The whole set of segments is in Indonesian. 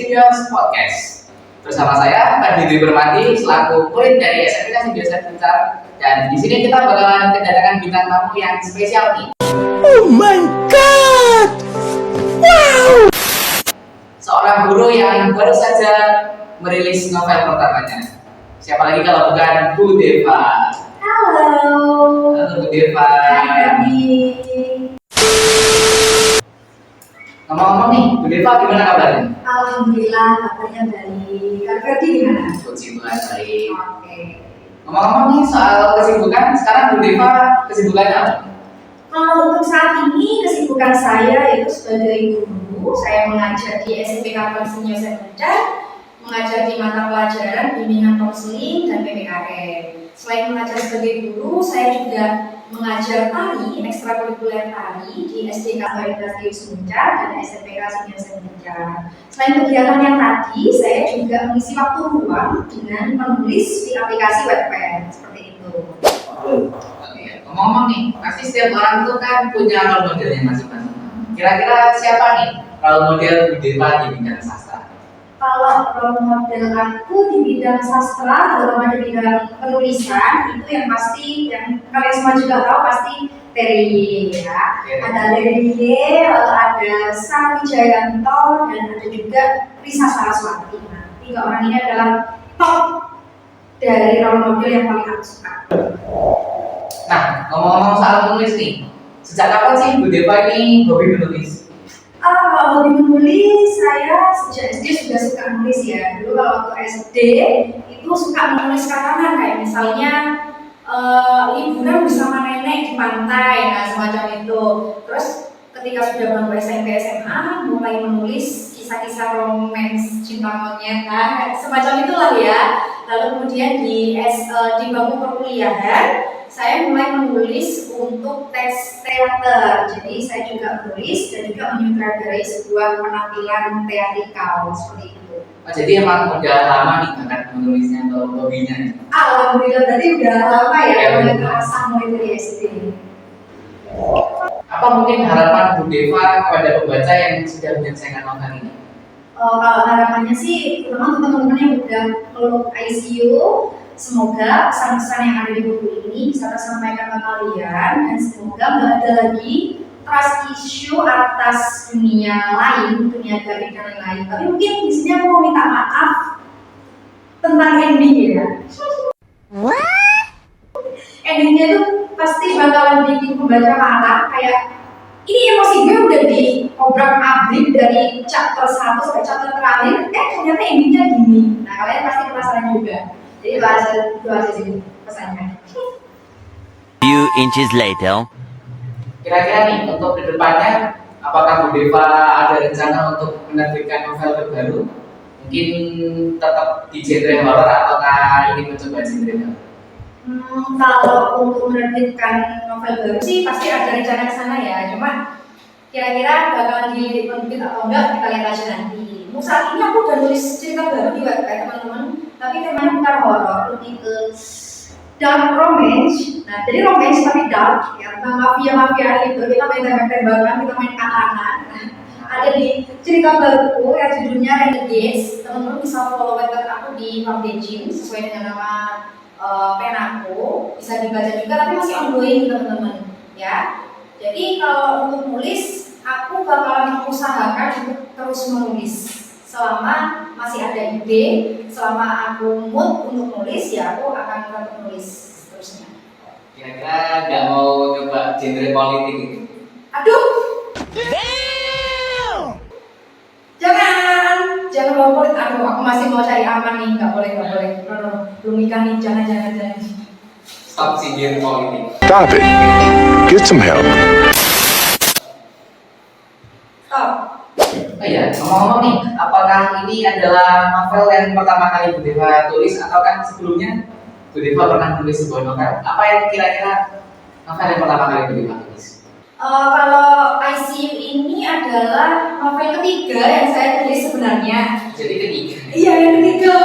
Simbiosis Podcast. Bersama saya Fadli Dwi Permadi selaku murid dari SMPK Simbiosis Bencar, dan di sini kita bakalan kedatangan bintang tamu yang spesial nih. Oh my god! Wow! Seorang guru yang baru saja merilis novel pertamanya. Siapa lagi kalau bukan Bu Deva. Halo. Halo Bu Deva. Hai. Ngomong-ngomong nih, Bu Deva gimana kabarnya? Alhamdulillah kabarnya baik. Kak Ferdi gimana? Puji Tuhan baik. Oke. Ngomong-ngomong nih soal kesibukan, sekarang Bu Deva kesibukannya apa? Kalau untuk saat ini kesibukan saya itu sebagai guru, saya mengajar di SMPK Simbiosis Bencar, mengajar di mata pelajaran bimbingan konseling dan PPKN. Selain mengajar sebagai guru, saya juga mengajar tari, ekstrakurikuler tari di SDK Simbiosis Bencar dan SMPK Simbiosis Bencar. Selain kegiatan yang tadi, saya juga mengisi waktu luang dengan menulis di aplikasi Wattpad seperti itu. Oke, ngomong-ngomong nih, pasti setiap orang tuh kan punya role modelnya masing-masing. Kira-kira siapa nih role model Bu Deva di bidang sastra? Kalau role model aku di bidang sastra, terutama di bidang penulisan, itu yang pasti, yang kalian semua juga tahu pasti Terry ya. Ada Terry, lalu ada Sami Jayanto, dan ada juga Risa Saraswati. Nah, tiga orang ini adalah top dari role model yang paling aku suka. Nah, ngomong-ngomong soal menulis nih, sejak kapan sih Bu Deva ini hobi menulis? Kalau hobi menulis, saya sejak SD sudah suka menulis ya. Dulu kalau waktu SD itu suka menulis karangan, kayak misalnya liburan bersama nenek di pantai, nah semacam itu. Terus ketika sudah bangku SMP SMA, mulai menulis kisah-kisah romans cinta monyet, nah semacam itulah ya. Lalu kemudian di bangku perkuliahan, saya mulai menulis untuk teks teater. Jadi saya juga menulis dan juga menyutradarai sebuah penampilan teatrikal seperti itu. Oh, jadi emang udah lama nih bakat menulisnya atau hobinya nih? Alhamdulillah, berarti udah lama ya, Ya, udah betul. terasa mulai dari SD. Apa mungkin harapan Bu Deva kepada pembaca yang sudah menyelesaikan novel ini? Kalau harapannya sih, terutama untuk teman-teman yang udah meluk ICU, semoga pesan-pesan yang ada di buku ini bisa tersampaikan ke kalian, dan semoga nggak ada lagi trust issue atas dunia lain, dunia gaib dan lain-lain. Tapi mungkin di sini aku mau minta maaf tentang ending ya. Endingnya tuh pasti bakalan bikin pembaca marah, kayak ini emosi gue udah diobrak-abrik dari chapter 1 sampai chapter terakhir, ternyata endingnya gini. Nah, kalian pasti penasaran juga. Jadi itu aja sih pesannya. Few inches later. Kira-kira nih untuk kedepannya, apakah Bu Deva ada rencana untuk menerbitkan novel terbaru? Mungkin tetap di genre horor ataukah ingin mencoba genre horor? Kalau untuk menerbitkan novel baru sih pasti ada rencana ke sana ya. Cuma kira-kira bakalan diterbit atau enggak kita lihat aja nanti. Untuk saat ini aku udah nulis cerita baru di Wattpad teman-teman, tapi temanya bukan horor, lebih ke dark romance. Nah, jadi romance tapi dark ya, tentang mafia itu. Kita main tembak-tembakan, kita main katanan. Nah, ada di cerita baruku yang judulnya Renegades. Teman-teman bisa follow Wattpad aku di Pambejin sesuai dengan nama pen aku, bisa dibaca juga, tapi masih ongoing teman-teman ya. Jadi kalau untuk menulis, aku bakalan usahakan untuk terus menulis selama masih ada ide, selama aku mood untuk nulis ya aku akan tetap menulis terusnya. Kira-kira nggak mau coba genre politik gitu? Aduh, jangan bawa politik. Aduh, aku masih mau cari aman nih, nggak boleh. Belum nikah nih, jangan. Stop sindir politik. Stop it. Get some help. Stop. Oh iya, ngomong-ngomong nih, apakah ini adalah novel yang pertama kali Bu Deva tulis atau kan sebelumnya Bu Deva pernah tulis sebuah novel? Apa yang kira-kira novel yang pertama kali Bu Deva tulis? Kalau ICU ini adalah novel ketiga yang saya tulis sebenarnya. Jadi ketiga. Iya, yang ketiga.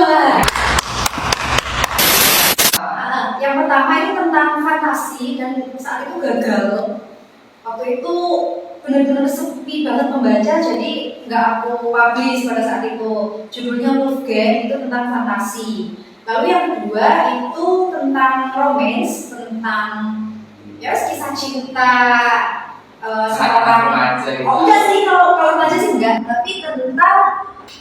Yang pertama itu tentang fantasi dan saat itu gagal. Waktu itu benar-benar sepi banget membaca, jadi nggak aku publish pada saat itu. Judulnya Wolfgang, itu tentang fantasi. Lalu yang kedua itu tentang romance, tentang ya kisah cinta seorang. Oh enggak sih, kalau remaja sih enggak, tapi tentang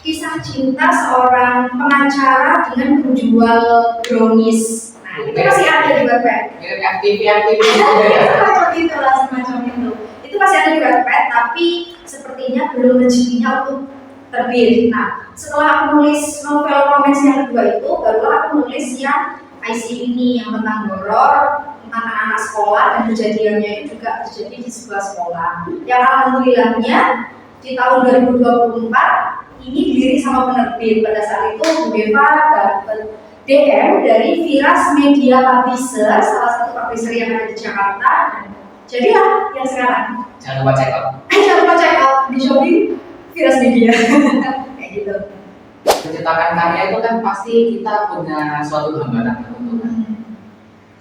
kisah cinta seorang pengacara dengan penjual brownies. Nah, itu masih ada di Wattpad. Aktif Semacam itu lah, semacam itu. Itu masih ada di Wattpad, tapi sepertinya belum rezekinya untuk terbit. Nah, setelah aku nulis novel romance yang kedua itu, barulah aku nulis yang ICU ini, yang tentang horor, tentang anak-anak sekolah, dan kejadiannya itu juga terjadi di sebuah sekolah. Yang alhamdulillahnya di tahun 2024 ini dilirik sama penerbit. Pada saat itu Bu Deva dapat DM dari Viras Media Publisher, salah satu publisher yang ada di Jakarta. Jadilah yang sekarang. Jangan lupa check out. Jangan lupa check out di Shopee Viras Media. Kayak gitu. Menciptakan karya itu kan pasti kita punya suatu hambatan tertentu.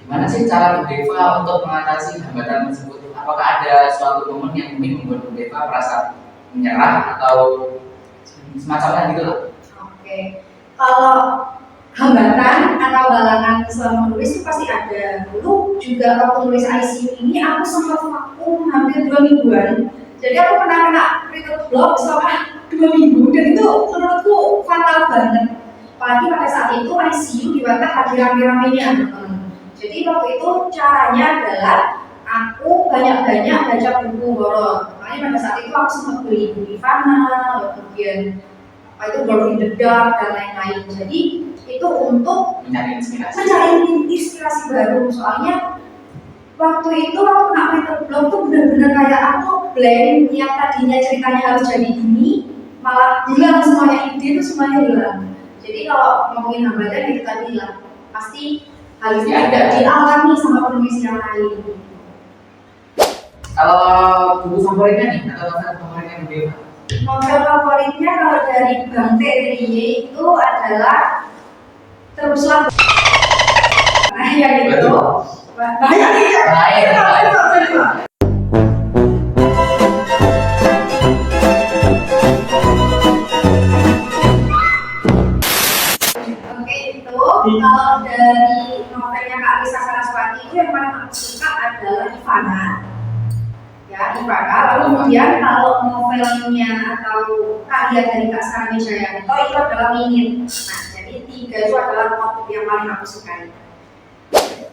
Gimana sih cara Bu Deva untuk mengatasi hambatan tersebut? Apakah ada suatu momen yang mungkin membuat Bu Deva merasa menyerah atau semacamnya gitu lah? Oke. Kalau hambatan atau halangan selama menulis itu pasti ada. Dulu juga waktu nulis ICU ini aku sempat vakum hampir 2 mingguan. Jadi aku pernah kena writer's block selama 2 minggu, dan itu menurutku fatal banget. Apalagi pada saat itu ICU di Wattpad lagi rame-ramenya, teman-teman. Jadi waktu itu caranya adalah aku banyak-banyak baca buku horor. Makanya pada saat itu aku sempat beli buku Ivana, kemudian apa itu World in the Dark dan lain-lain. Jadi itu untuk Mencari inspirasi. inspirasi baru. Soalnya waktu itu aku kena writer's block tuh benar-benar kayak aku blank, yang tadinya ceritanya harus jadi ini malah hilang semuanya, ide itu semuanya hilang. Jadi kalau ngomongin hambatan itu tadi lah, pasti hal itu tidak dialami sama penulis yang lain. Kalau buku favoritnya nih, atau novel favoritnya Bu Deva? Novel favoritnya kalau dari Bang Terelie itu adalah Teruslah. Nah yang itu banyak nih. Oke, itu kalau dari novelnya Kak Lisa Saraswati itu yang paling aku suka adalah Ivana. Ya, Ivana. Lalu kemudian kalau novelnya atau karya dari Kak Sarami Jayanto itu adalah Minit. Nah, jadi 3 itu adalah novel yang paling aku sukai.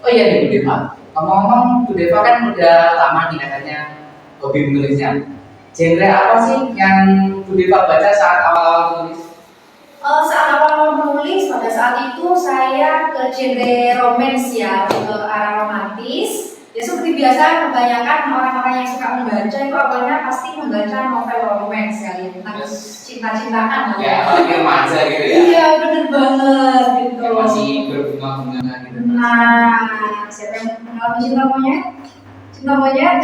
Oh iya nih Bu Deva, ngomong-ngomong Bu Deva kan udah lama nih katanya hobi menulisnya. Genre apa sih yang Bu Deva baca saat awal menulis? Saat awal menulis pada saat itu saya ke genre romance ya, ke arah romantis. Ya seperti biasa kebanyakan orang-orang yang suka membaca itu awalnya pasti membaca novel romance ya, tentang cinta-cintaan. Ya, apalagi remaja gitu ya. Iya bener banget gitu. Yang masih berbunga-bunga gitu. Nah, siapa yang mengalami cinta monyet? Cinta monyet?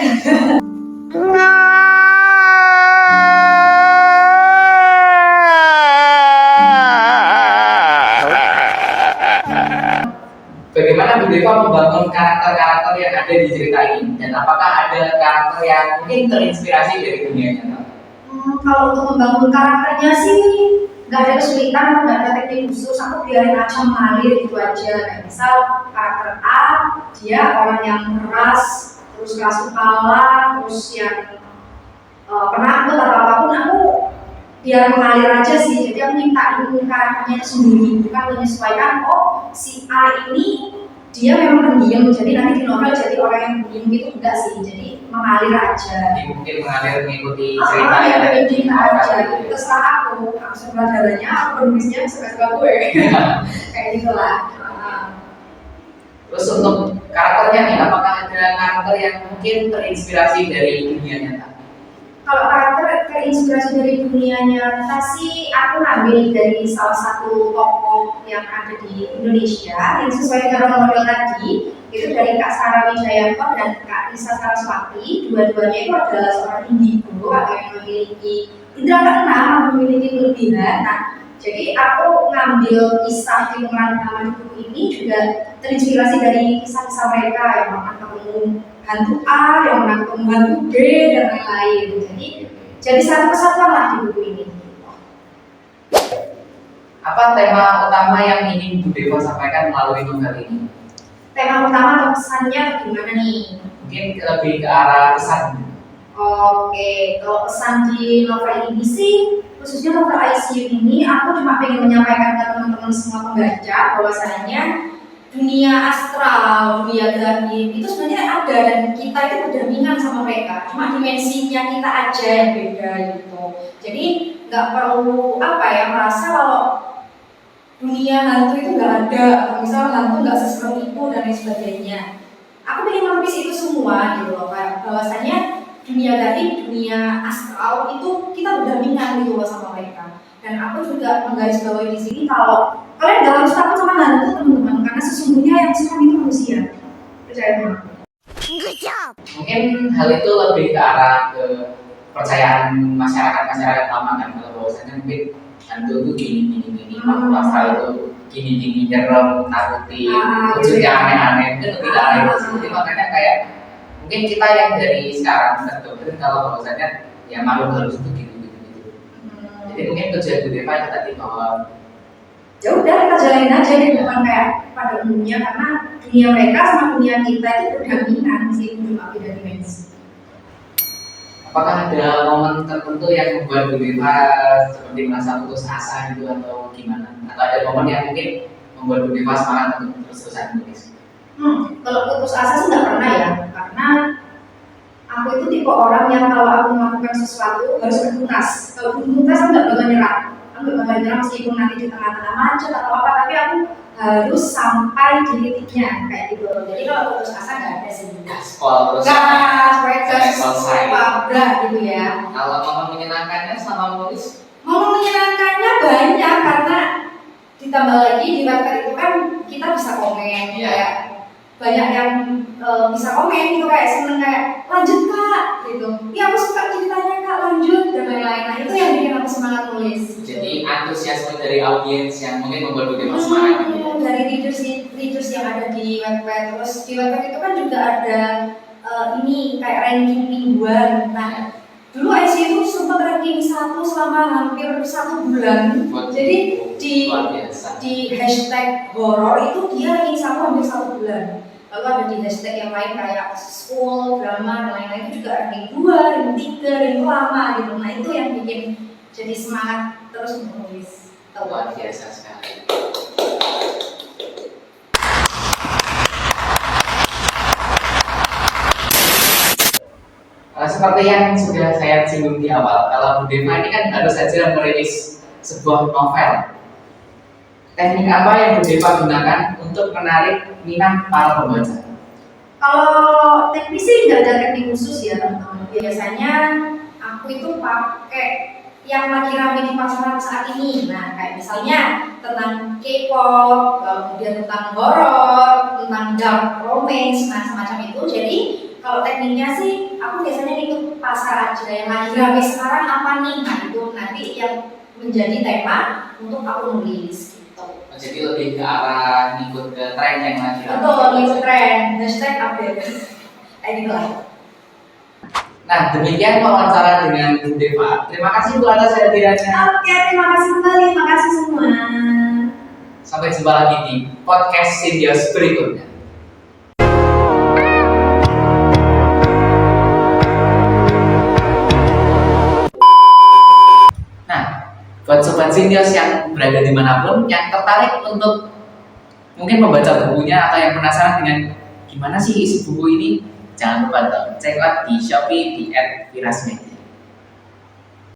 Bagaimana Bu Deva membangun karakter-karakter yang ada di cerita ini? Dan apakah ada karakter yang mungkin terinspirasi dari dunia nyata? Kalau untuk membangun karakternya sih nggak ada kesulitan, nggak ada teknik khusus. Aku biarin aja mengalir gitu aja. Kayak misal karakter A, dia orang yang keras, terus keras kepala, terus yang penakut atau apapun, aku biar mengalir aja sih. Jadi aku minta karakternya itu sendiri, bukan menyesuaikan. Oh si A ini dia memang pendiam, jadi nanti di novel jadi orang yang pendiam gitu, enggak sih. Jadi mengalir aja. Jadi mungkin mengalir mengikuti cerita yang ada di cerita aja. Terserah aku sutradaranya, aku penulisnya suka-suka gue. Kayak gitulah. Terus untuk karakternya nih, apakah ada karakter yang mungkin terinspirasi dari dunia nyata? Kalau karakter terinspirasi dari dunia nyata sih, aku ngambil dari salah satu tokoh yang ada di Indonesia yang sesuai dengan model tadi, itu dari Kak Sarah Wijayanto dan Kak Lisa Saraswati. Dua-duanya itu adalah seorang indigo atau yang memiliki indera keenam, memiliki kelebihan. Nah, jadi aku ngambil kisah di pemeran utama di buku ini juga terinspirasi dari kisah-kisah mereka yang pernah ketemu hantu A yang pernah ketemu hantu B dan lain-lain. Jadi satu kesatuan lah di buku ini. Apa tema utama yang ingin Bu Deva sampaikan melalui novel ini? Tema utama atau pesannya gimana nih? Mungkin lebih ke arah pesan. Oke, kalau pesan di novel ini sih, khususnya novel ICU ini, aku cuma pengen menyampaikan ke teman-teman semua pembaca bahwasanya dunia astral, dunia gaib itu sebenarnya ada dan kita itu berdampingan sama mereka. Cuma dimensinya kita aja yang beda gitu. Jadi nggak perlu merasa kalau dunia hantu itu nggak ada, atau misal hantu nggak seserem itu dan lain sebagainya. Aku pengen melukis itu semua gitu loh, kayak bahwasanya dunia gaib, dunia astral itu kita berdampingan gitu loh sama mereka. Dan aku juga menggarisbawahi di sini kalau kalian nggak harus takut sama hantu teman-teman, karena sesungguhnya yang serem itu manusia. Percaya sama aku. Mungkin hal itu lebih ke arah ke percayaan masyarakat lama kan, kalau bahwasanya mungkin hantu itu gini, makhluk astral itu gini nyerem, nakutin, wujudnya aneh-aneh, itu lebih ke arah itu. Jadi makanya kayak mungkin kita yang dari sekarang terdoktrin kalau bahwasanya ya makhluk halus itu gitu. Jadi mungkin tujuan Bu Deva itu tadi bahwa Ya udah kita jalanin aja deh, bukan kayak pada umumnya, karena dunia mereka sama dunia kita itu berdampingan meskipun cuma beda dimensi. apakah ada momen tertentu yang membuat Bu Deva seperti merasa putus asa gitu atau gimana? Atau ada momen yang mungkin membuat Bu Deva semangat untuk terus-terusan menulis? Kalau putus asa sih nggak pernah ya, karena aku itu tipe orang yang kalau aku melakukan sesuatu harus bertuntas. Kalau belum tuntas aku nggak bakal nyerah. Aku nggak bakal nyerah meskipun nanti di tengah-tengah macet atau apa, tapi aku harus sampai di titiknya kayak gitu. Jadi kalau putus asa nggak ada sih. Gaspol terus. Supaya selesai. pabrak gitu ya. Kalau momen menyenangkannya selama menulis? Momen menyenangkannya banyak karena ditambah lagi di website itu kan kita bisa komen kayak banyak yang bisa komen gitu kayak seneng kayak lanjut kak gitu. Iya aku suka ceritanya kak, lanjut dan lain-lain. Nah itu yang bikin aku semangat nulis. Jadi antusiasme dari audiens yang mungkin membuat Bu Deva semangat. Dari readers yang ada di website, terus di website itu kan juga ada ini kayak ranking mingguan. Nah dulu IC itu sempat ranking 1 selama hampir 1 bulan. Jadi di hashtag horor itu dia ranking 1 hampir 1 bulan. Lalu ada di hashtag yang lain kayak school, drama, dan lain-lain itu juga ranking 2, ranking 3, dan itu lama gitu. Nah itu yang bikin jadi semangat terus menulis. Luar biasa sekali. Seperti yang sudah saya singgung di awal, kalau Bu Deva ini kan baru saja merilis sebuah novel. Teknik apa yang Bu Deva gunakan untuk menarik minat para pembaca? Kalau teknis sih nggak ada teknik khusus ya teman-teman. Biasanya aku itu pakai yang lagi rame di pasaran saat ini. Nah kayak misalnya tentang K-pop, kemudian tentang horor, tentang dark romance, nah semacam itu. Jadi kalau tekniknya sih aku biasanya ikut pasar aja yang lagi rame sekarang apa nih. Nah itu nanti yang menjadi tema untuk aku nulis. Jadi lebih ke arah ngikut ke tren yang lagi. Betul, ngikut tren, hashtag update. Kayak gitu lah. Nah, demikian wawancara dengan Bu Deva. Terima kasih Bu atas kehadirannya. Oke, terima kasih kembali, terima kasih semua. Sampai jumpa lagi di podcast Sindios berikutnya. Buat Sobat Sindios yang berada dimanapun, yang tertarik untuk mungkin membaca bukunya atau yang penasaran dengan gimana sih isi buku ini, jangan lupa dong cek out di Shopee di @virasmedia.